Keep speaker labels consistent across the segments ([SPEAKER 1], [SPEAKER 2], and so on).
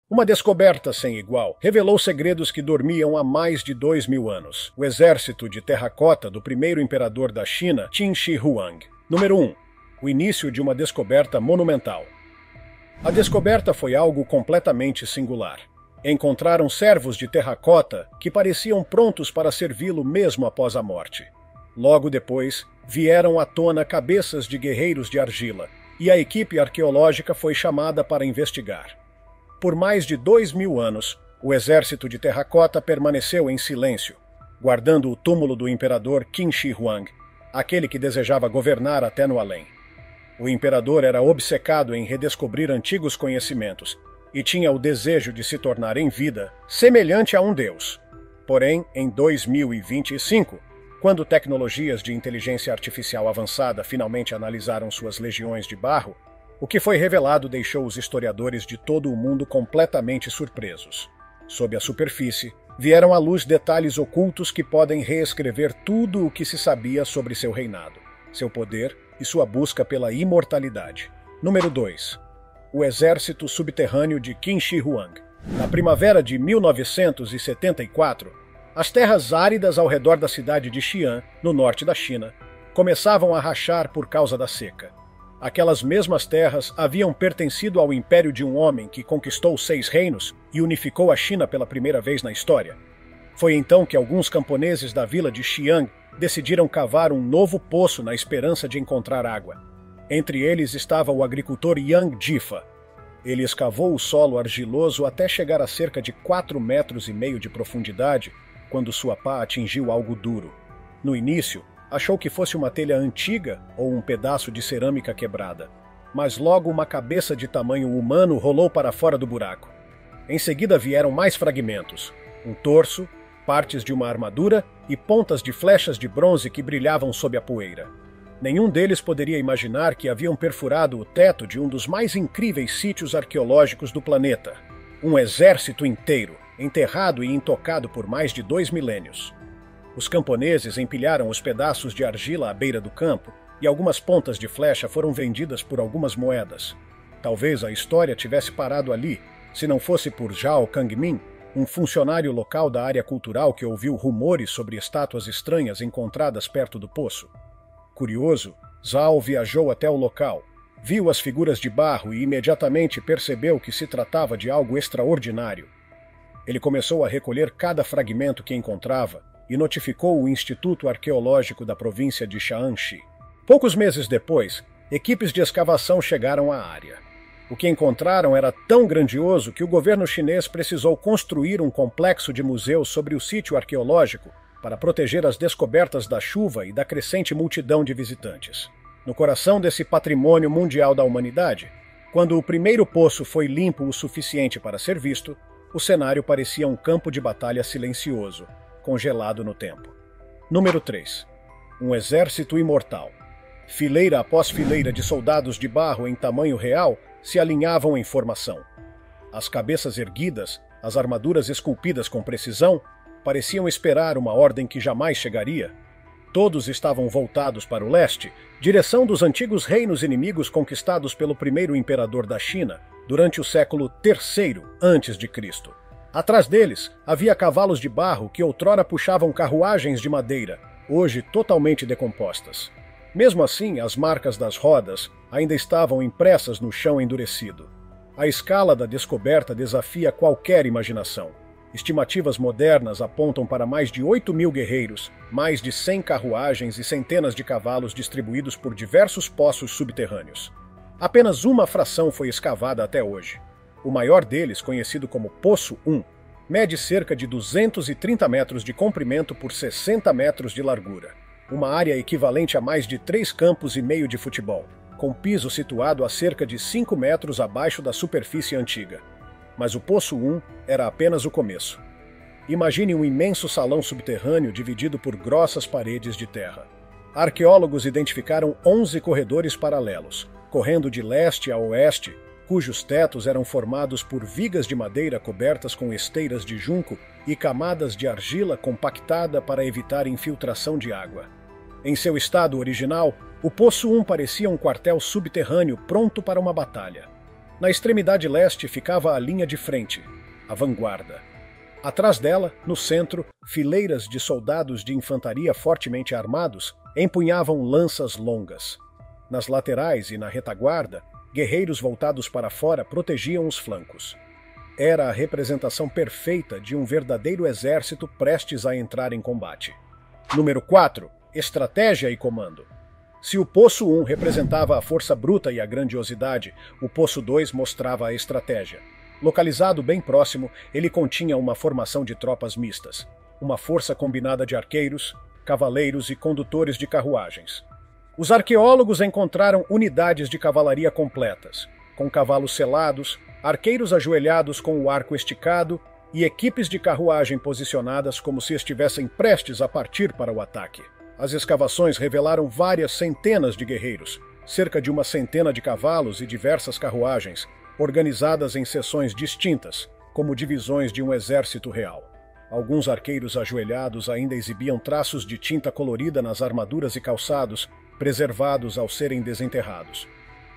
[SPEAKER 1] Uma descoberta sem igual revelou segredos que dormiam há mais de 2000 anos. O exército de terracota do primeiro imperador da China, Qin Shi Huang. Número 1. O início de uma descoberta monumental. A descoberta foi algo completamente singular. Encontraram servos de terracota que pareciam prontos para servi-lo mesmo após a morte. Logo depois, vieram à tona cabeças de guerreiros de argila, e a equipe arqueológica foi chamada para investigar. Por mais de 2000 anos, o exército de terracota permaneceu em silêncio, guardando o túmulo do imperador Qin Shi Huang, aquele que desejava governar até no além. O imperador era obcecado em redescobrir antigos conhecimentos e tinha o desejo de se tornar em vida semelhante a um deus. Porém, em 2025, quando tecnologias de inteligência artificial avançada finalmente analisaram suas legiões de barro, o que foi revelado deixou os historiadores de todo o mundo completamente surpresos. Sob a superfície, vieram à luz detalhes ocultos que podem reescrever tudo o que se sabia sobre seu reinado, seu poder e sua busca pela imortalidade. Número 2. O exército subterrâneo de Qin Shi Huang. Na primavera de 1974, as terras áridas ao redor da cidade de Xi'an, no norte da China, começavam a rachar por causa da seca. Aquelas mesmas terras haviam pertencido ao império de um homem que conquistou 6 reinos e unificou a China pela primeira vez na história. Foi então que alguns camponeses da vila de Xi'an decidiram cavar um novo poço na esperança de encontrar água. Entre eles estava o agricultor Yang Jifa. Ele escavou o solo argiloso até chegar a cerca de 4,5 metros de profundidade, quando sua pá atingiu algo duro. No início, achou que fosse uma telha antiga ou um pedaço de cerâmica quebrada. Mas logo uma cabeça de tamanho humano rolou para fora do buraco. Em seguida vieram mais fragmentos, um torso, partes de uma armadura e pontas de flechas de bronze que brilhavam sob a poeira. Nenhum deles poderia imaginar que haviam perfurado o teto de um dos mais incríveis sítios arqueológicos do planeta. Um exército inteiro, enterrado e intocado por mais de 2 milênios. Os camponeses empilharam os pedaços de argila à beira do campo e algumas pontas de flecha foram vendidas por algumas moedas. Talvez a história tivesse parado ali, se não fosse por Zhao Kangmin, um funcionário local da área cultural que ouviu rumores sobre estátuas estranhas encontradas perto do poço. Curioso, Zhao viajou até o local, viu as figuras de barro e imediatamente percebeu que se tratava de algo extraordinário. Ele começou a recolher cada fragmento que encontrava e notificou o Instituto Arqueológico da província de Shaanxi. Poucos meses depois, equipes de escavação chegaram à área. O que encontraram era tão grandioso que o governo chinês precisou construir um complexo de museus sobre o sítio arqueológico para proteger as descobertas da chuva e da crescente multidão de visitantes. No coração desse patrimônio mundial da humanidade, quando o primeiro poço foi limpo o suficiente para ser visto, o cenário parecia um campo de batalha silencioso, congelado no tempo. Número 3. Um exército imortal. Fileira após fileira de soldados de barro em tamanho real se alinhavam em formação. As cabeças erguidas, as armaduras esculpidas com precisão, pareciam esperar uma ordem que jamais chegaria. Todos estavam voltados para o leste, direção dos antigos reinos inimigos conquistados pelo primeiro imperador da China, durante o século III a.C. Atrás deles, havia cavalos de barro que outrora puxavam carruagens de madeira, hoje totalmente decompostas. Mesmo assim, as marcas das rodas ainda estavam impressas no chão endurecido. A escala da descoberta desafia qualquer imaginação. Estimativas modernas apontam para mais de 8.000 guerreiros, mais de 100 carruagens e centenas de cavalos distribuídos por diversos poços subterrâneos. Apenas uma fração foi escavada até hoje. O maior deles, conhecido como Poço 1, mede cerca de 230 metros de comprimento por 60 metros de largura. Uma área equivalente a mais de 3,5 campos de futebol, com piso situado a cerca de 5 metros abaixo da superfície antiga. Mas o Poço 1 era apenas o começo. Imagine um imenso salão subterrâneo dividido por grossas paredes de terra. Arqueólogos identificaram 11 corredores paralelos, correndo de leste a oeste, cujos tetos eram formados por vigas de madeira cobertas com esteiras de junco e camadas de argila compactada para evitar infiltração de água. Em seu estado original, o Poço 1 parecia um quartel subterrâneo pronto para uma batalha. Na extremidade leste ficava a linha de frente, a vanguarda. Atrás dela, no centro, fileiras de soldados de infantaria fortemente armados empunhavam lanças longas. Nas laterais e na retaguarda, guerreiros voltados para fora protegiam os flancos. Era a representação perfeita de um verdadeiro exército prestes a entrar em combate. Número 4. Estratégia e comando. Se o Poço 1 representava a força bruta e a grandiosidade, o Poço 2 mostrava a estratégia. Localizado bem próximo, ele continha uma formação de tropas mistas, uma força combinada de arqueiros, cavaleiros e condutores de carruagens. Os arqueólogos encontraram unidades de cavalaria completas, com cavalos selados, arqueiros ajoelhados com o arco esticado e equipes de carruagem posicionadas como se estivessem prestes a partir para o ataque. As escavações revelaram várias centenas de guerreiros, cerca de uma centena de cavalos e diversas carruagens, organizadas em seções distintas, como divisões de um exército real. Alguns arqueiros ajoelhados ainda exibiam traços de tinta colorida nas armaduras e calçados, preservados ao serem desenterrados.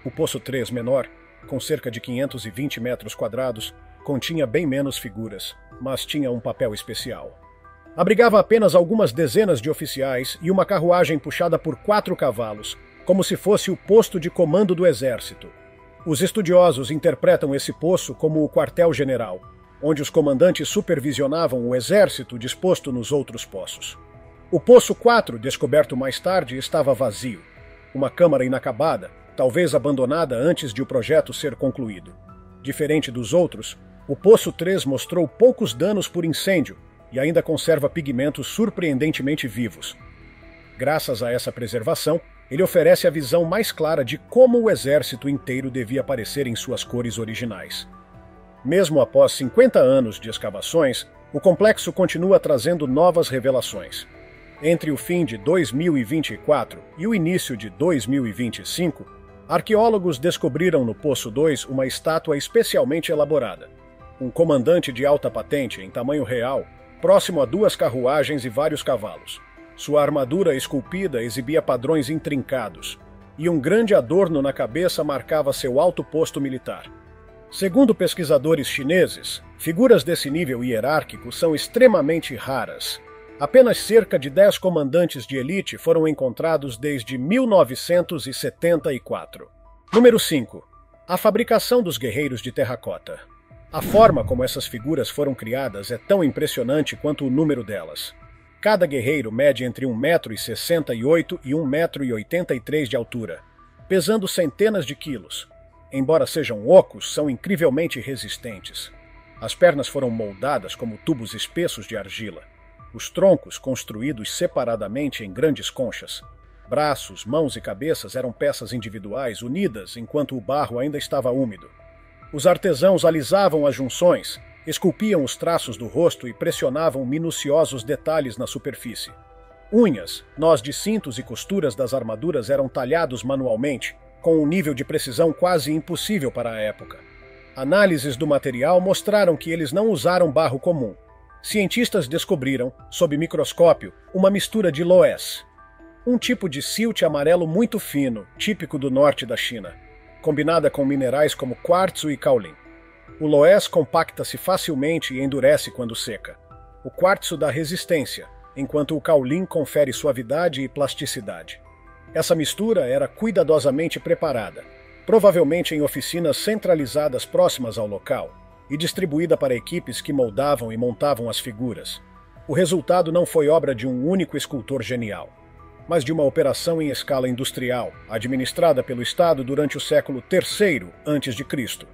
[SPEAKER 1] O Poço 3 menor, com cerca de 520 metros quadrados, continha bem menos figuras, mas tinha um papel especial. Abrigava apenas algumas dezenas de oficiais e uma carruagem puxada por 4 cavalos, como se fosse o posto de comando do exército. Os estudiosos interpretam esse poço como o quartel-general, onde os comandantes supervisionavam o exército disposto nos outros poços. O Poço 4, descoberto mais tarde, estava vazio. Uma câmara inacabada, talvez abandonada antes de o projeto ser concluído. Diferente dos outros, o Poço 3 mostrou poucos danos por incêndio e ainda conserva pigmentos surpreendentemente vivos. Graças a essa preservação, ele oferece a visão mais clara de como o exército inteiro devia aparecer em suas cores originais. Mesmo após 50 anos de escavações, o complexo continua trazendo novas revelações. Entre o fim de 2024 e o início de 2025, arqueólogos descobriram no Poço 2 uma estátua especialmente elaborada. Um comandante de alta patente em tamanho real, próximo a 2 carruagens e vários cavalos. Sua armadura esculpida exibia padrões intrincados, e um grande adorno na cabeça marcava seu alto posto militar. Segundo pesquisadores chineses, figuras desse nível hierárquico são extremamente raras. Apenas cerca de 10 comandantes de elite foram encontrados desde 1974. Número 5. A fabricação dos guerreiros de terracota. A forma como essas figuras foram criadas é tão impressionante quanto o número delas. Cada guerreiro mede entre 1,68 m e 1,83 m de altura, pesando centenas de quilos. Embora sejam ocos, são incrivelmente resistentes. As pernas foram moldadas como tubos espessos de argila. Os troncos, construídos separadamente em grandes conchas. Braços, mãos e cabeças eram peças individuais unidas enquanto o barro ainda estava úmido. Os artesãos alisavam as junções, esculpiam os traços do rosto e pressionavam minuciosos detalhes na superfície. Unhas, nós de cintos e costuras das armaduras eram talhados manualmente, com um nível de precisão quase impossível para a época. Análises do material mostraram que eles não usaram barro comum. Cientistas descobriram, sob microscópio, uma mistura de loess, um tipo de silt amarelo muito fino, típico do norte da China, combinada com minerais como quartzo e caolin. O loess compacta-se facilmente e endurece quando seca. O quartzo dá resistência, enquanto o caolin confere suavidade e plasticidade. Essa mistura era cuidadosamente preparada, provavelmente em oficinas centralizadas próximas ao local, e distribuída para equipes que moldavam e montavam as figuras. O resultado não foi obra de um único escultor genial, mas de uma operação em escala industrial, administrada pelo Estado durante o século III a.C.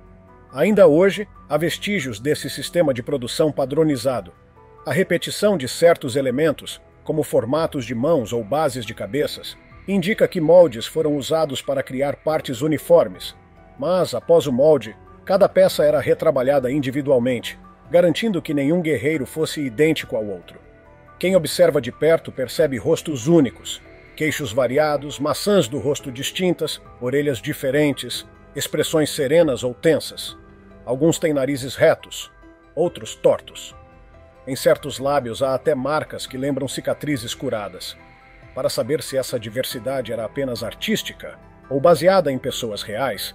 [SPEAKER 1] Ainda hoje, há vestígios desse sistema de produção padronizado. A repetição de certos elementos, como formatos de mãos ou bases de cabeças, indica que moldes foram usados para criar partes uniformes, mas, após o molde, cada peça era retrabalhada individualmente, garantindo que nenhum guerreiro fosse idêntico ao outro. Quem observa de perto percebe rostos únicos, queixos variados, maçãs do rosto distintas, orelhas diferentes, expressões serenas ou tensas. Alguns têm narizes retos, outros tortos. Em certos lábios há até marcas que lembram cicatrizes curadas. Para saber se essa diversidade era apenas artística ou baseada em pessoas reais,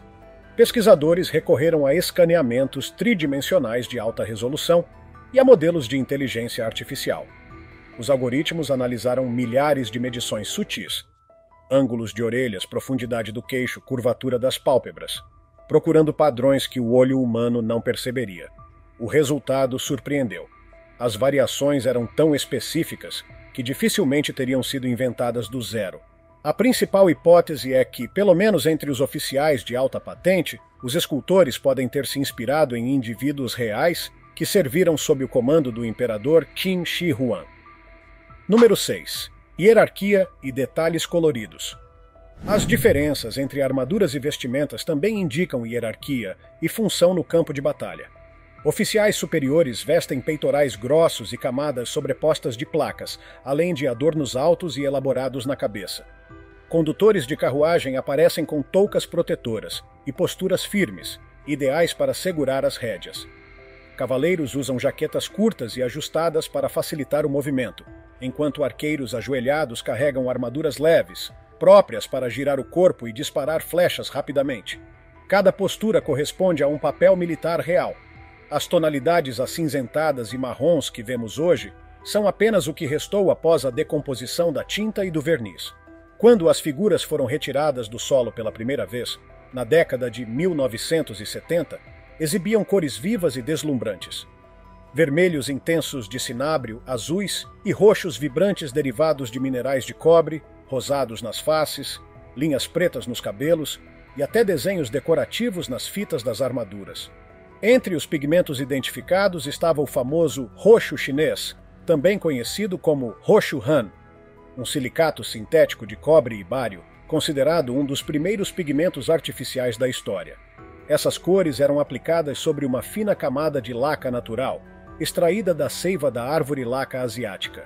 [SPEAKER 1] pesquisadores recorreram a escaneamentos tridimensionais de alta resolução e a modelos de inteligência artificial. Os algoritmos analisaram milhares de medições sutis, ângulos de orelhas, profundidade do queixo, curvatura das pálpebras, procurando padrões que o olho humano não perceberia. O resultado surpreendeu. As variações eram tão específicas que dificilmente teriam sido inventadas do zero. A principal hipótese é que, pelo menos entre os oficiais de alta patente, os escultores podem ter se inspirado em indivíduos reais que serviram sob o comando do imperador Qin Shi Huang. Número 6. Hierarquia e detalhes coloridos. As diferenças entre armaduras e vestimentas também indicam hierarquia e função no campo de batalha. Oficiais superiores vestem peitorais grossos e camadas sobrepostas de placas, além de adornos altos e elaborados na cabeça. Condutores de carruagem aparecem com toucas protetoras e posturas firmes, ideais para segurar as rédeas. Cavaleiros usam jaquetas curtas e ajustadas para facilitar o movimento, enquanto arqueiros ajoelhados carregam armaduras leves, próprias para girar o corpo e disparar flechas rapidamente. Cada postura corresponde a um papel militar real. As tonalidades acinzentadas e marrons que vemos hoje são apenas o que restou após a decomposição da tinta e do verniz. Quando as figuras foram retiradas do solo pela primeira vez, na década de 1970, exibiam cores vivas e deslumbrantes. Vermelhos intensos de cinábrio, azuis e roxos vibrantes derivados de minerais de cobre, rosados nas faces, linhas pretas nos cabelos e até desenhos decorativos nas fitas das armaduras. Entre os pigmentos identificados estava o famoso roxo chinês, também conhecido como roxo Han, um silicato sintético de cobre e bário, considerado um dos primeiros pigmentos artificiais da história. Essas cores eram aplicadas sobre uma fina camada de laca natural, extraída da seiva da árvore laca asiática.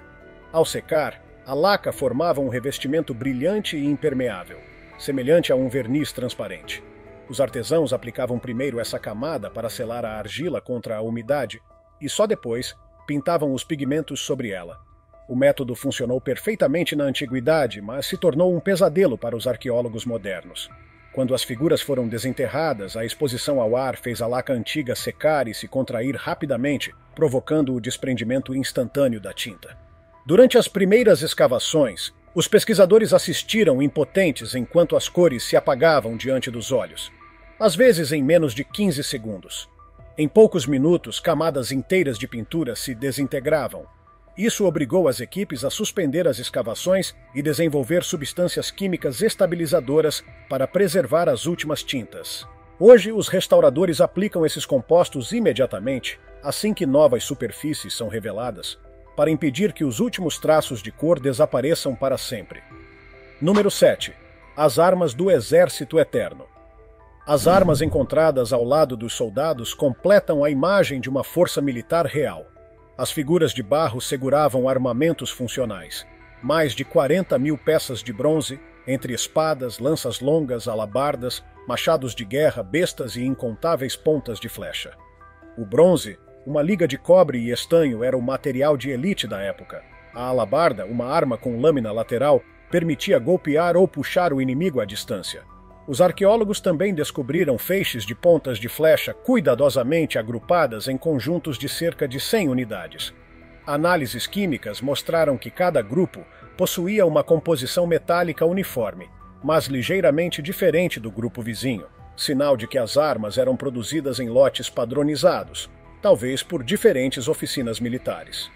[SPEAKER 1] Ao secar, a laca formava um revestimento brilhante e impermeável, semelhante a um verniz transparente. Os artesãos aplicavam primeiro essa camada para selar a argila contra a umidade e só depois pintavam os pigmentos sobre ela. O método funcionou perfeitamente na antiguidade, mas se tornou um pesadelo para os arqueólogos modernos. Quando as figuras foram desenterradas, a exposição ao ar fez a laca antiga secar e se contrair rapidamente, provocando o desprendimento instantâneo da tinta. Durante as primeiras escavações, os pesquisadores assistiram impotentes enquanto as cores se apagavam diante dos olhos, às vezes em menos de 15 segundos. Em poucos minutos, camadas inteiras de pintura se desintegravam. Isso obrigou as equipes a suspender as escavações e desenvolver substâncias químicas estabilizadoras para preservar as últimas tintas. Hoje, os restauradores aplicam esses compostos imediatamente, assim que novas superfícies são reveladas, para impedir que os últimos traços de cor desapareçam para sempre. Número 7. As armas do Exército Eterno. As armas encontradas ao lado dos soldados completam a imagem de uma força militar real. As figuras de barro seguravam armamentos funcionais. Mais de 40.000 peças de bronze, entre espadas, lanças longas, alabardas, machados de guerra, bestas e incontáveis pontas de flecha. O bronze, uma liga de cobre e estanho, era o material de elite da época. A alabarda, uma arma com lâmina lateral, permitia golpear ou puxar o inimigo à distância. Os arqueólogos também descobriram feixes de pontas de flecha cuidadosamente agrupadas em conjuntos de cerca de 100 unidades. Análises químicas mostraram que cada grupo possuía uma composição metálica uniforme, mas ligeiramente diferente do grupo vizinho, sinal de que as armas eram produzidas em lotes padronizados, talvez por diferentes oficinas militares.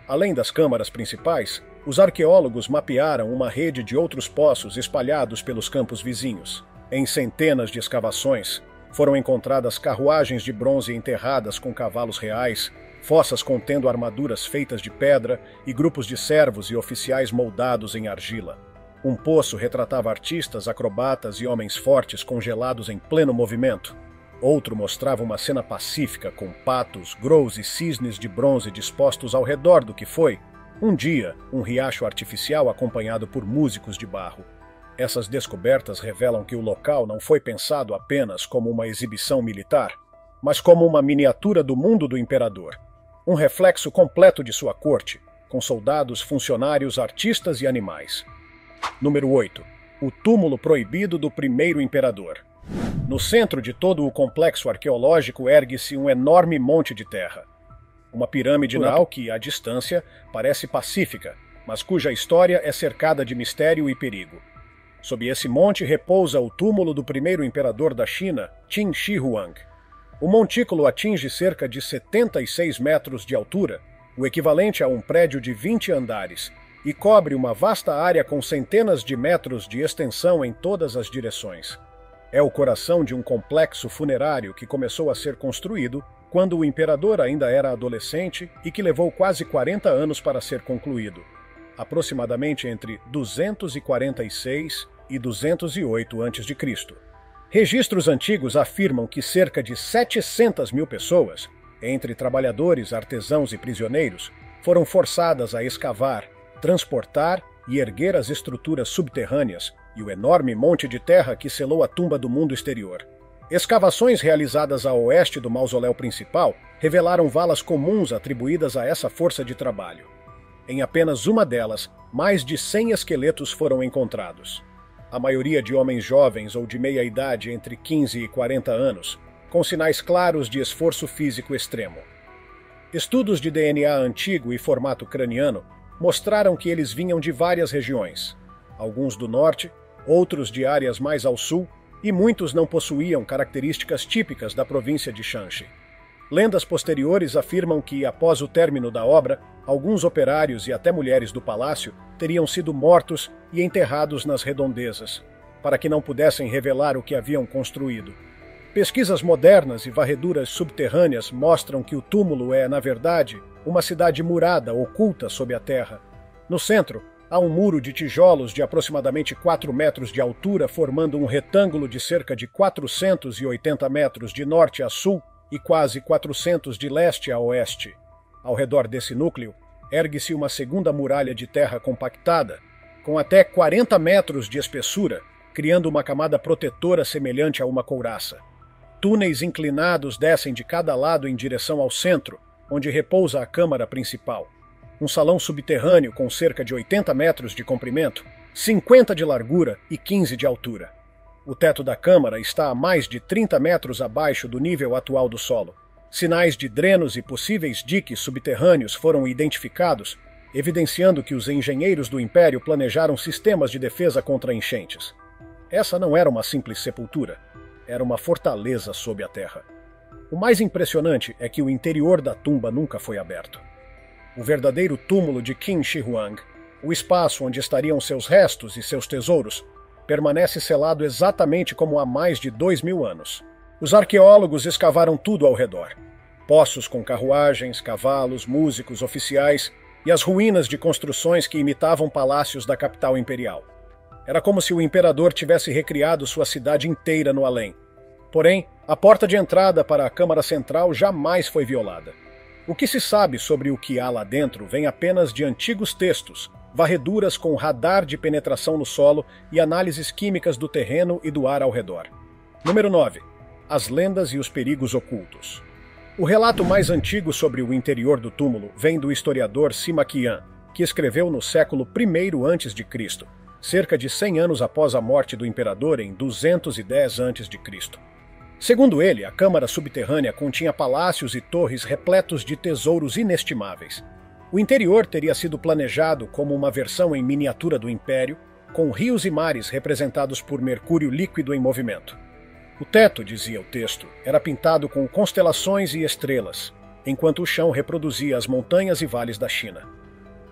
[SPEAKER 1] Além das câmaras principais, os arqueólogos mapearam uma rede de outros poços espalhados pelos campos vizinhos. Em centenas de escavações, foram encontradas carruagens de bronze enterradas com cavalos reais, fossas contendo armaduras feitas de pedra e grupos de servos e oficiais moldados em argila. Um poço retratava artistas, acrobatas e homens fortes congelados em pleno movimento. Outro mostrava uma cena pacífica com patos, grous e cisnes de bronze dispostos ao redor do que foi, um dia, um riacho artificial acompanhado por músicos de barro. Essas descobertas revelam que o local não foi pensado apenas como uma exibição militar, mas como uma miniatura do mundo do imperador, um reflexo completo de sua corte, com soldados, funcionários, artistas e animais. Número 8. O túmulo proibido do primeiro imperador. No centro de todo o complexo arqueológico ergue-se um enorme monte de terra. Uma pirâmide natural que, à distância, parece pacífica, mas cuja história é cercada de mistério e perigo. Sob esse monte repousa o túmulo do primeiro imperador da China, Qin Shi Huang. O montículo atinge cerca de 76 metros de altura, o equivalente a um prédio de 20 andares, e cobre uma vasta área com centenas de metros de extensão em todas as direções. É o coração de um complexo funerário que começou a ser construído quando o imperador ainda era adolescente e que levou quase 40 anos para ser concluído, aproximadamente entre 246 e 208 a.C. Registros antigos afirmam que cerca de 700 mil pessoas, entre trabalhadores, artesãos e prisioneiros, foram forçadas a escavar, transportar e erguer as estruturas subterrâneas e o enorme monte de terra que selou a tumba do mundo exterior. Escavações realizadas a oeste do mausoléu principal revelaram valas comuns atribuídas a essa força de trabalho. Em apenas uma delas, mais de 100 esqueletos foram encontrados. A maioria de homens jovens ou de meia idade entre 15 e 40 anos, com sinais claros de esforço físico extremo. Estudos de DNA antigo e formato craniano mostraram que eles vinham de várias regiões, alguns do norte, outros de áreas mais ao sul, e muitos não possuíam características típicas da província de Shanxi. Lendas posteriores afirmam que, após o término da obra, alguns operários e até mulheres do palácio teriam sido mortos e enterrados nas redondezas, para que não pudessem revelar o que haviam construído. Pesquisas modernas e varreduras subterrâneas mostram que o túmulo é, na verdade, uma cidade murada oculta sob a terra. No centro, há um muro de tijolos de aproximadamente 4 metros de altura, formando um retângulo de cerca de 480 metros de norte a sul e quase 400 de leste a oeste. Ao redor desse núcleo, ergue-se uma segunda muralha de terra compactada, com até 40 metros de espessura, criando uma camada protetora semelhante a uma couraça. Túneis inclinados descem de cada lado em direção ao centro, onde repousa a câmara principal. Um salão subterrâneo com cerca de 80 metros de comprimento, 50 de largura e 15 de altura. O teto da câmara está a mais de 30 metros abaixo do nível atual do solo. Sinais de drenos e possíveis diques subterrâneos foram identificados, evidenciando que os engenheiros do Império planejaram sistemas de defesa contra enchentes. Essa não era uma simples sepultura, era uma fortaleza sob a terra. O mais impressionante é que o interior da tumba nunca foi aberto. O verdadeiro túmulo de Qin Shi Huang, o espaço onde estariam seus restos e seus tesouros, permanece selado exatamente como há mais de 2.000 anos. Os arqueólogos escavaram tudo ao redor. Poços com carruagens, cavalos, músicos, oficiais e as ruínas de construções que imitavam palácios da capital imperial. Era como se o imperador tivesse recriado sua cidade inteira no além. Porém, a porta de entrada para a câmara central jamais foi violada. O que se sabe sobre o que há lá dentro vem apenas de antigos textos, varreduras com radar de penetração no solo e análises químicas do terreno e do ar ao redor. Número 9. As lendas e os perigos ocultos. O relato mais antigo sobre o interior do túmulo vem do historiador Sima Qian, que escreveu no século I a.C., cerca de 100 anos após a morte do imperador em 210 a.C. Segundo ele, a câmara subterrânea continha palácios e torres repletos de tesouros inestimáveis. O interior teria sido planejado como uma versão em miniatura do Império, com rios e mares representados por mercúrio líquido em movimento. O teto, dizia o texto, era pintado com constelações e estrelas, enquanto o chão reproduzia as montanhas e vales da China.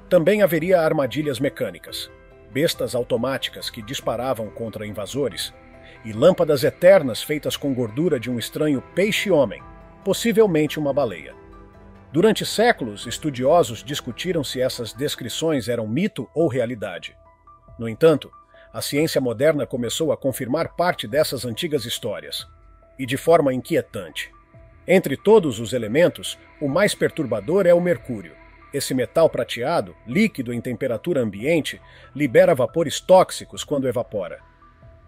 [SPEAKER 1] Também haveria armadilhas mecânicas, bestas automáticas que disparavam contra invasores, e lâmpadas eternas feitas com gordura de um estranho peixe-homem, possivelmente uma baleia. Durante séculos, estudiosos discutiram se essas descrições eram mito ou realidade. No entanto, a ciência moderna começou a confirmar parte dessas antigas histórias, e de forma inquietante. Entre todos os elementos, o mais perturbador é o mercúrio. Esse metal prateado, líquido em temperatura ambiente, libera vapores tóxicos quando evapora.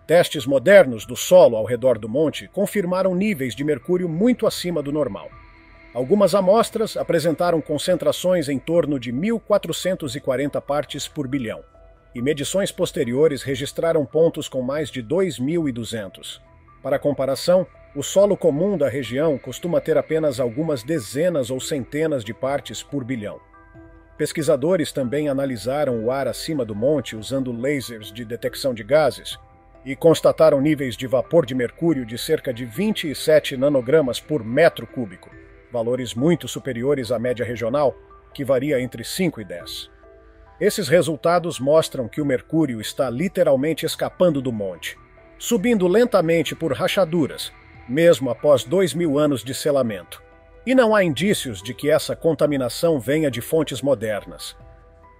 [SPEAKER 1] Testes modernos do solo ao redor do monte confirmaram níveis de mercúrio muito acima do normal. Algumas amostras apresentaram concentrações em torno de 1.440 partes por bilhão, e medições posteriores registraram pontos com mais de 2.200. Para comparação, o solo comum da região costuma ter apenas algumas dezenas ou centenas de partes por bilhão. Pesquisadores também analisaram o ar acima do monte usando lasers de detecção de gases e constataram níveis de vapor de mercúrio de cerca de 27 nanogramas por metro cúbico, valores muito superiores à média regional, que varia entre 5 e 10. Esses resultados mostram que o mercúrio está literalmente escapando do monte, subindo lentamente por rachaduras, mesmo após 2.000 anos de selamento. E não há indícios de que essa contaminação venha de fontes modernas.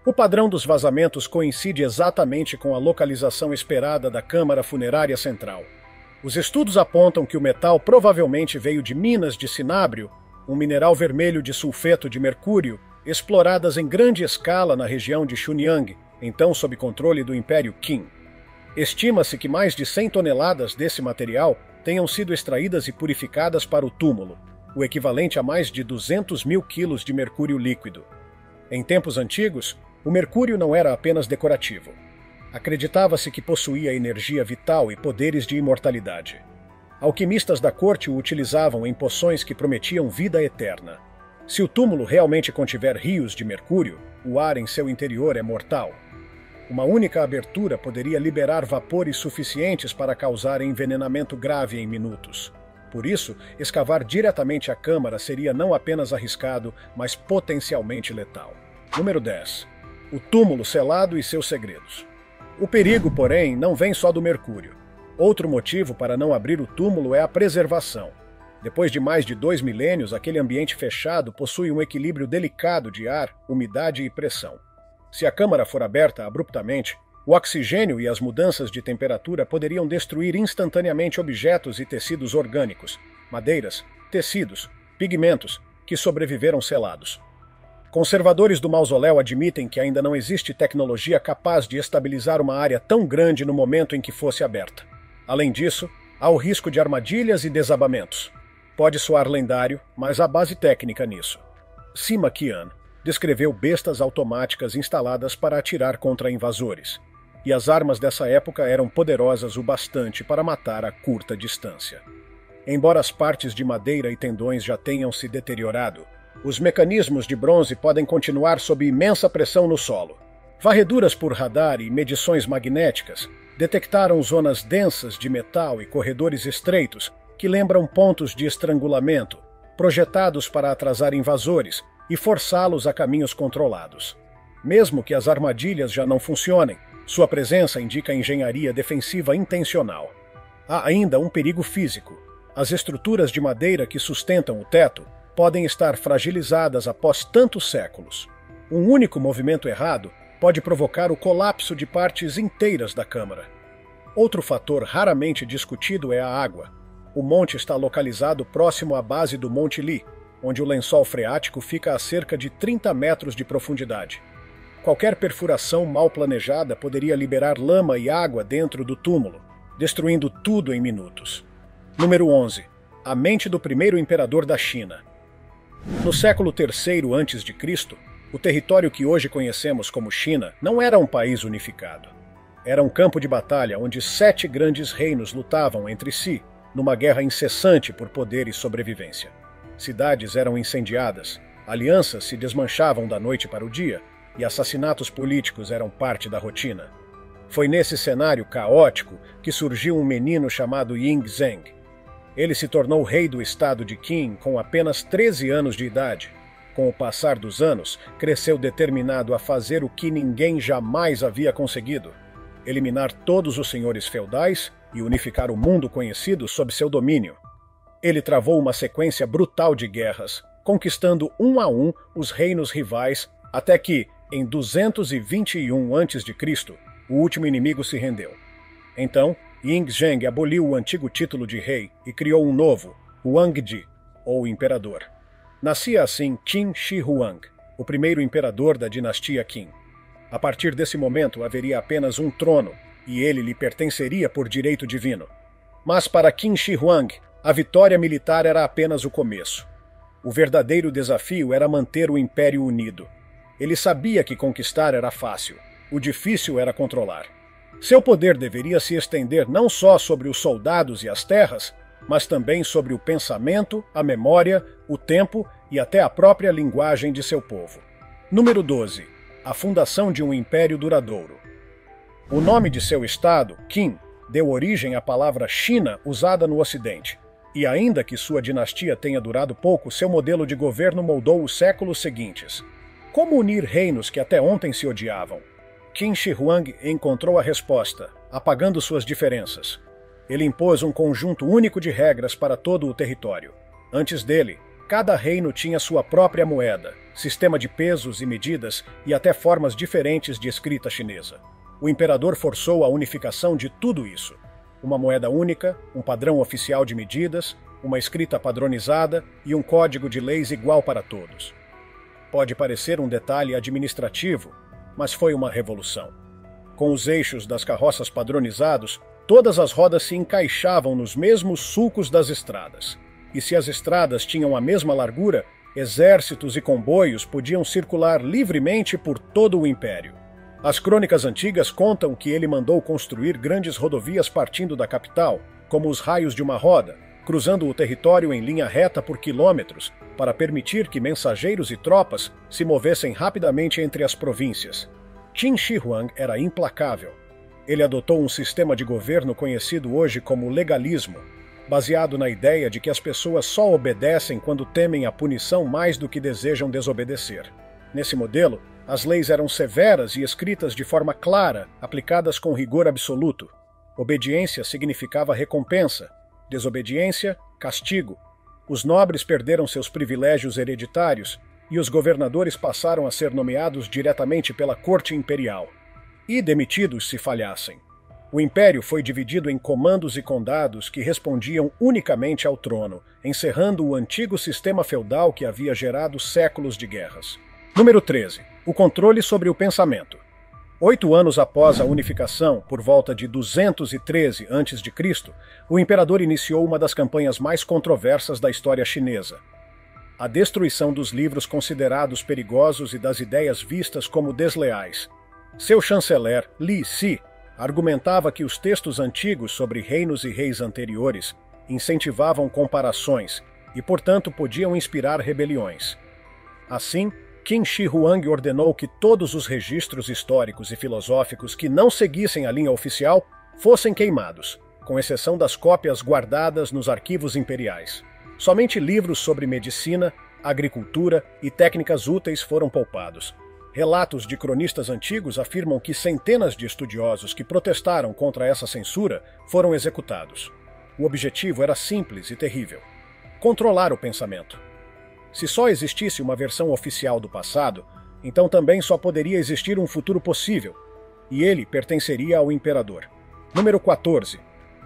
[SPEAKER 1] O padrão dos vazamentos coincide exatamente com a localização esperada da Câmara Funerária Central. Os estudos apontam que o metal provavelmente veio de minas de cinábrio, um mineral vermelho de sulfeto de mercúrio, exploradas em grande escala na região de Xunyang, então sob controle do Império Qin. Estima-se que mais de 100 toneladas desse material tenham sido extraídas e purificadas para o túmulo, o equivalente a mais de 200.000 quilos de mercúrio líquido. Em tempos antigos, o mercúrio não era apenas decorativo. Acreditava-se que possuía energia vital e poderes de imortalidade. Alquimistas da corte o utilizavam em poções que prometiam vida eterna. Se o túmulo realmente contiver rios de mercúrio, o ar em seu interior é mortal. Uma única abertura poderia liberar vapores suficientes para causar envenenamento grave em minutos. Por isso, escavar diretamente a câmara seria não apenas arriscado, mas potencialmente letal. Número 10. O túmulo selado e seus segredos. O perigo, porém, não vem só do mercúrio. Outro motivo para não abrir o túmulo é a preservação. Depois de mais de 2 milênios, aquele ambiente fechado possui um equilíbrio delicado de ar, umidade e pressão. Se a câmara for aberta abruptamente, o oxigênio e as mudanças de temperatura poderiam destruir instantaneamente objetos e tecidos orgânicos, madeiras, tecidos, pigmentos, que sobreviveram selados. Conservadores do mausoléu admitem que ainda não existe tecnologia capaz de estabilizar uma área tão grande no momento em que fosse aberta. Além disso, há o risco de armadilhas e desabamentos. Pode soar lendário, mas há base técnica nisso. Sima Qian descreveu bestas automáticas instaladas para atirar contra invasores, e as armas dessa época eram poderosas o bastante para matar a curta distância. Embora as partes de madeira e tendões já tenham se deteriorado, os mecanismos de bronze podem continuar sob imensa pressão no solo. Varreduras por radar e medições magnéticas detectaram zonas densas de metal e corredores estreitos que lembram pontos de estrangulamento, projetados para atrasar invasores e forçá-los a caminhos controlados. Mesmo que as armadilhas já não funcionem, sua presença indica engenharia defensiva intencional. Há ainda um perigo físico. As estruturas de madeira que sustentam o teto podem estar fragilizadas após tantos séculos. Um único movimento errado pode provocar o colapso de partes inteiras da câmara. Outro fator raramente discutido é a água. O monte está localizado próximo à base do Monte Li, onde o lençol freático fica a cerca de 30 metros de profundidade. Qualquer perfuração mal planejada poderia liberar lama e água dentro do túmulo, destruindo tudo em minutos. Número 11. A mente do primeiro imperador da China. No século III a.C., o território que hoje conhecemos como China não era um país unificado. Era um campo de batalha onde 7 grandes reinos lutavam entre si, numa guerra incessante por poder e sobrevivência. Cidades eram incendiadas, alianças se desmanchavam da noite para o dia, e assassinatos políticos eram parte da rotina. Foi nesse cenário caótico que surgiu um menino chamado Ying Zheng. Ele se tornou rei do estado de Qin com apenas 13 anos de idade. Com o passar dos anos, cresceu determinado a fazer o que ninguém jamais havia conseguido: eliminar todos os senhores feudais e unificar o mundo conhecido sob seu domínio. Ele travou uma sequência brutal de guerras, conquistando um a um os reinos rivais, até que, em 221 a.C., o último inimigo se rendeu. Então, Ying Zheng aboliu o antigo título de rei e criou um novo, Huangdi, ou imperador. Nascia assim Qin Shi Huang, o primeiro imperador da dinastia Qin. A partir desse momento haveria apenas um trono, e ele lhe pertenceria por direito divino. Mas para Qin Shi Huang, a vitória militar era apenas o começo. O verdadeiro desafio era manter o império unido. Ele sabia que conquistar era fácil, o difícil era controlar. Seu poder deveria se estender não só sobre os soldados e as terras, mas também sobre o pensamento, a memória, o tempo e até a própria linguagem de seu povo. Número 12. A fundação de um império duradouro. O nome de seu estado, Qin, deu origem à palavra China usada no Ocidente. E ainda que sua dinastia tenha durado pouco, seu modelo de governo moldou os séculos seguintes. Como unir reinos que até ontem se odiavam? Qin Shi Huang encontrou a resposta, apagando suas diferenças. Ele impôs um conjunto único de regras para todo o território. Antes dele, cada reino tinha sua própria moeda, sistema de pesos e medidas e até formas diferentes de escrita chinesa. O imperador forçou a unificação de tudo isso. Uma moeda única, um padrão oficial de medidas, uma escrita padronizada e um código de leis igual para todos. Pode parecer um detalhe administrativo, mas foi uma revolução. Com os eixos das carroças padronizados, todas as rodas se encaixavam nos mesmos sulcos das estradas. E se as estradas tinham a mesma largura, exércitos e comboios podiam circular livremente por todo o império. As crônicas antigas contam que ele mandou construir grandes rodovias partindo da capital, como os raios de uma roda, cruzando o território em linha reta por quilômetros, para permitir que mensageiros e tropas se movessem rapidamente entre as províncias. Qin Shi Huang era implacável. Ele adotou um sistema de governo conhecido hoje como legalismo, baseado na ideia de que as pessoas só obedecem quando temem a punição mais do que desejam desobedecer. Nesse modelo, as leis eram severas e escritas de forma clara, aplicadas com rigor absoluto. Obediência significava recompensa, desobediência, castigo. Os nobres perderam seus privilégios hereditários e os governadores passaram a ser nomeados diretamente pela corte imperial e demitidos se falhassem. O império foi dividido em comandos e condados que respondiam unicamente ao trono, encerrando o antigo sistema feudal que havia gerado séculos de guerras. Número 13. O controle sobre o pensamento. 8 anos após a unificação, por volta de 213 a.C., o imperador iniciou uma das campanhas mais controversas da história chinesa. A destruição dos livros considerados perigosos e das ideias vistas como desleais. Seu chanceler, Li Si, argumentava que os textos antigos sobre reinos e reis anteriores incentivavam comparações e, portanto, podiam inspirar rebeliões. Assim, Qin Shi Huang ordenou que todos os registros históricos e filosóficos que não seguissem a linha oficial fossem queimados, com exceção das cópias guardadas nos arquivos imperiais. Somente livros sobre medicina, agricultura e técnicas úteis foram poupados. Relatos de cronistas antigos afirmam que centenas de estudiosos que protestaram contra essa censura foram executados. O objetivo era simples e terrível: controlar o pensamento. Se só existisse uma versão oficial do passado, então também só poderia existir um futuro possível, e ele pertenceria ao imperador. Número 14.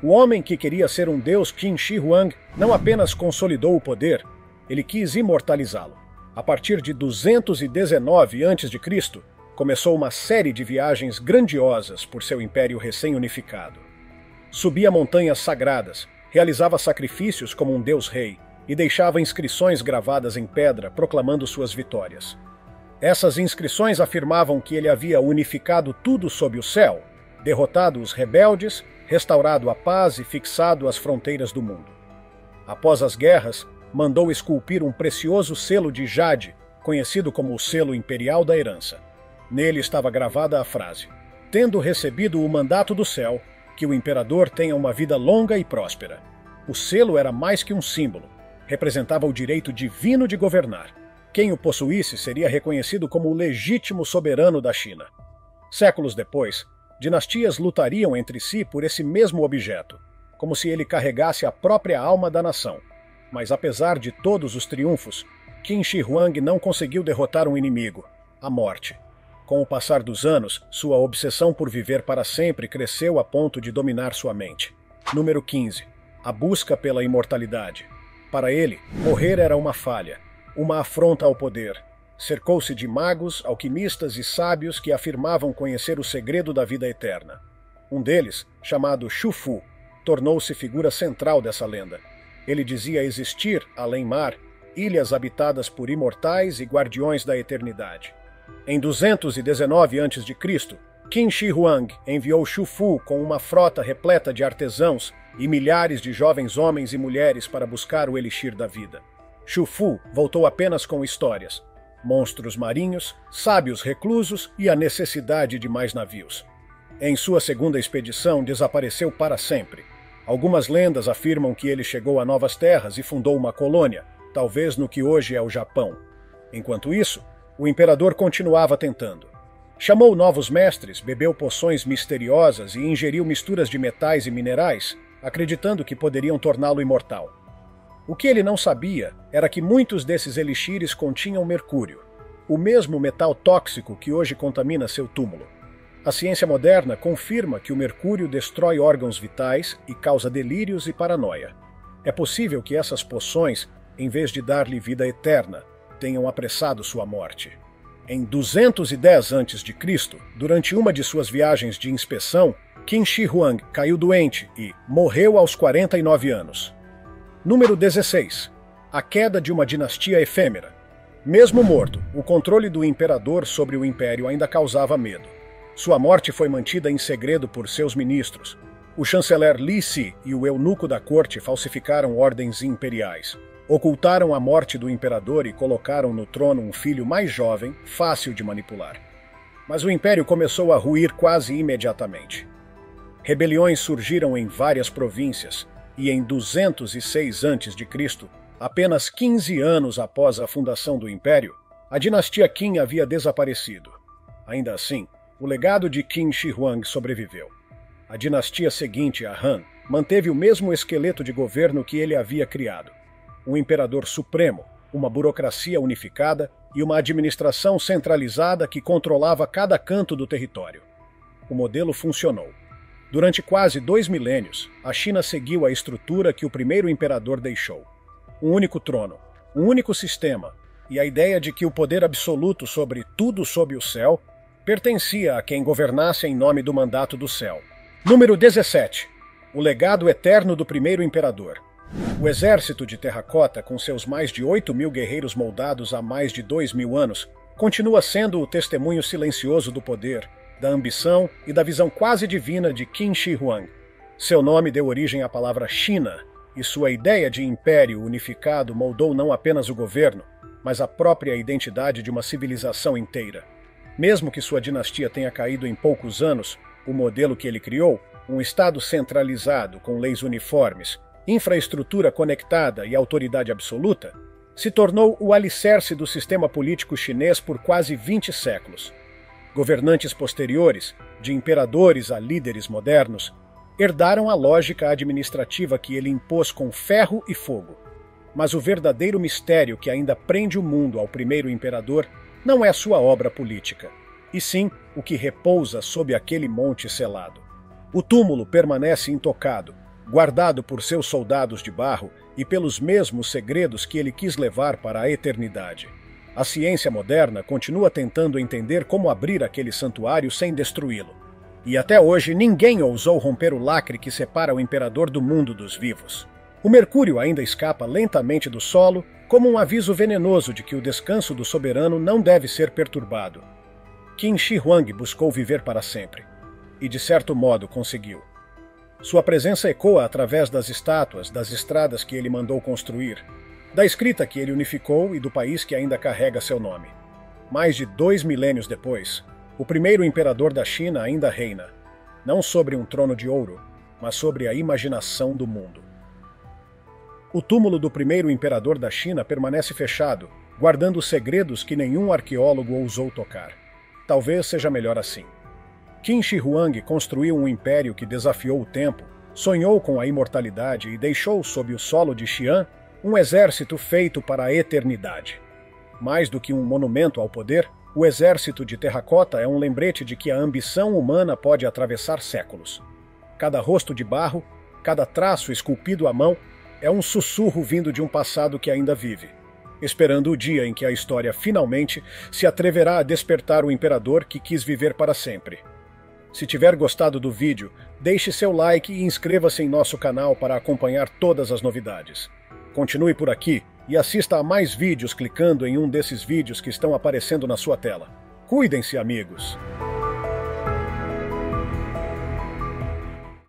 [SPEAKER 1] O homem que queria ser um deus, Qin Shi Huang, não apenas consolidou o poder, ele quis imortalizá-lo. A partir de 219 a.C., começou uma série de viagens grandiosas por seu império recém-unificado. Subia montanhas sagradas, realizava sacrifícios como um deus-rei, e deixava inscrições gravadas em pedra proclamando suas vitórias. Essas inscrições afirmavam que ele havia unificado tudo sob o céu, derrotado os rebeldes, restaurado a paz e fixado as fronteiras do mundo. Após as guerras, mandou esculpir um precioso selo de jade, conhecido como o selo imperial da herança. Nele estava gravada a frase: "Tendo recebido o mandato do céu, que o imperador tenha uma vida longa e próspera." O selo era mais que um símbolo. Representava o direito divino de governar. Quem o possuísse seria reconhecido como o legítimo soberano da China. Séculos depois, dinastias lutariam entre si por esse mesmo objeto, como se ele carregasse a própria alma da nação. Mas apesar de todos os triunfos, Qin Shi Huang não conseguiu derrotar um inimigo: a morte. Com o passar dos anos, sua obsessão por viver para sempre cresceu a ponto de dominar sua mente. Número 15. A busca pela imortalidade. Para ele, morrer era uma falha, uma afronta ao poder. Cercou-se de magos, alquimistas e sábios que afirmavam conhecer o segredo da vida eterna. Um deles, chamado Xu Fu, tornou-se figura central dessa lenda. Ele dizia existir, além-mar, ilhas habitadas por imortais e guardiões da eternidade. Em 219 a.C., Qin Shi Huang enviou Xu Fu com uma frota repleta de artesãos e milhares de jovens homens e mulheres para buscar o elixir da vida. Xu Fu voltou apenas com histórias, monstros marinhos, sábios reclusos e a necessidade de mais navios. Em sua segunda expedição, desapareceu para sempre. Algumas lendas afirmam que ele chegou a novas terras e fundou uma colônia, talvez no que hoje é o Japão. Enquanto isso, o imperador continuava tentando. Chamou novos mestres, bebeu poções misteriosas e ingeriu misturas de metais e minerais, acreditando que poderiam torná-lo imortal. O que ele não sabia era que muitos desses elixires continham mercúrio, o mesmo metal tóxico que hoje contamina seu túmulo. A ciência moderna confirma que o mercúrio destrói órgãos vitais e causa delírios e paranoia. É possível que essas poções, em vez de dar-lhe vida eterna, tenham apressado sua morte. Em 210 a.C., durante uma de suas viagens de inspeção, Qin Shi Huang caiu doente e morreu aos 49 anos. Número 16. A queda de uma dinastia efêmera. Mesmo morto, o controle do imperador sobre o império ainda causava medo. Sua morte foi mantida em segredo por seus ministros. O chanceler Li Si e o eunuco da corte falsificaram ordens imperiais. Ocultaram a morte do imperador e colocaram no trono um filho mais jovem, fácil de manipular. Mas o império começou a ruir quase imediatamente. Rebeliões surgiram em várias províncias, e em 206 a.C., apenas 15 anos após a fundação do império, a dinastia Qin havia desaparecido. Ainda assim, o legado de Qin Shi Huang sobreviveu. A dinastia seguinte, a Han, manteve o mesmo esqueleto de governo que ele havia criado. Um imperador supremo, uma burocracia unificada e uma administração centralizada que controlava cada canto do território. O modelo funcionou. Durante quase 2 milênios, a China seguiu a estrutura que o primeiro imperador deixou. Um único trono, um único sistema, e a ideia de que o poder absoluto sobre tudo sob o céu pertencia a quem governasse em nome do mandato do céu. Número 17. O legado eterno do primeiro imperador. O exército de terracota, com seus mais de 8.000 guerreiros moldados há mais de 2.000 anos, continua sendo o testemunho silencioso do poder, da ambição e da visão quase divina de Qin Shi Huang. Seu nome deu origem à palavra China, e sua ideia de império unificado moldou não apenas o governo, mas a própria identidade de uma civilização inteira. Mesmo que sua dinastia tenha caído em poucos anos, o modelo que ele criou, um Estado centralizado com leis uniformes, infraestrutura conectada e autoridade absoluta, se tornou o alicerce do sistema político chinês por quase 20 séculos. Governantes posteriores, de imperadores a líderes modernos, herdaram a lógica administrativa que ele impôs com ferro e fogo. Mas o verdadeiro mistério que ainda prende o mundo ao primeiro imperador não é sua obra política, e sim o que repousa sob aquele monte selado. O túmulo permanece intocado, guardado por seus soldados de barro e pelos mesmos segredos que ele quis levar para a eternidade. A ciência moderna continua tentando entender como abrir aquele santuário sem destruí-lo. E até hoje ninguém ousou romper o lacre que separa o imperador do mundo dos vivos. O mercúrio ainda escapa lentamente do solo, como um aviso venenoso de que o descanso do soberano não deve ser perturbado. Qin Shi Huang buscou viver para sempre, e de certo modo conseguiu. Sua presença ecoa através das estátuas, das estradas que ele mandou construir, da escrita que ele unificou e do país que ainda carrega seu nome. Mais de 2 milênios depois, o primeiro imperador da China ainda reina, não sobre um trono de ouro, mas sobre a imaginação do mundo. O túmulo do primeiro imperador da China permanece fechado, guardando segredos que nenhum arqueólogo ousou tocar. Talvez seja melhor assim. Qin Shi Huang construiu um império que desafiou o tempo, sonhou com a imortalidade e deixou sob o solo de Xi'an um exército feito para a eternidade. Mais do que um monumento ao poder, o exército de terracota é um lembrete de que a ambição humana pode atravessar séculos. Cada rosto de barro, cada traço esculpido à mão, é um sussurro vindo de um passado que ainda vive, esperando o dia em que a história finalmente se atreverá a despertar o imperador que quis viver para sempre. Se tiver gostado do vídeo, deixe seu like e inscreva-se em nosso canal para acompanhar todas as novidades. Continue por aqui e assista a mais vídeos clicando em um desses vídeos que estão aparecendo na sua tela. Cuidem-se, amigos!